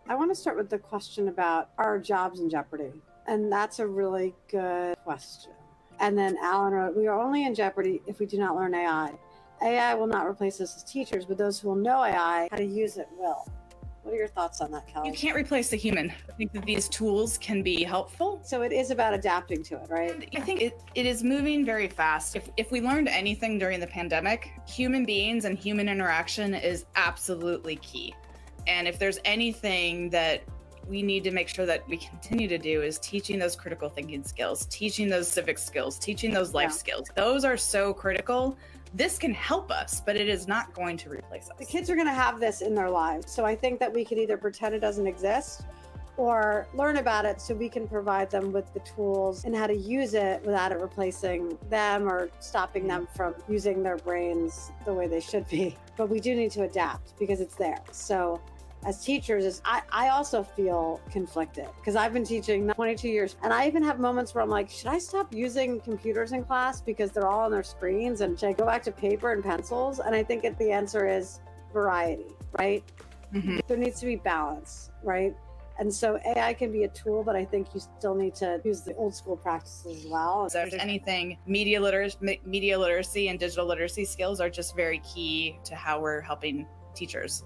I want to start with the question about our jobs in jeopardy. And that's a really good question. And then Alan wrote, we are only in jeopardy if we do not learn AI. AI will not replace us as teachers, but those who will know AI, how to use it will. What are your thoughts on that, Kelly? You can't replace the human. I think that these tools can be helpful. So it is about adapting to it, right? And I think it is moving very fast. If we learned anything during the pandemic, human beings and human interaction is absolutely key. And if there's anything that we need to make sure that we continue to do is teaching those critical thinking skills, teaching those civic skills, teaching those life skills. Those are so critical. This can help us, but it is not going to replace us. The kids are going to have this in their lives. So I think that we could either pretend it doesn't exist or learn about it so we can provide them with the tools and how to use it without it replacing them or stopping them from using their brains the way they should be. But we do need to adapt because it's there. So as teachers, I also feel conflicted because I've been teaching 22 years. And I even have moments where I'm like, should I stop using computers in class because they're all on their screens? And should I go back to paper and pencils? And I think the answer is variety, right? Mm-hmm. There needs to be balance, right? And so AI can be a tool, but I think you still need to use the old school practices as well. So if there's anything, media literacy and digital literacy skills are just very key to how we're helping teachers.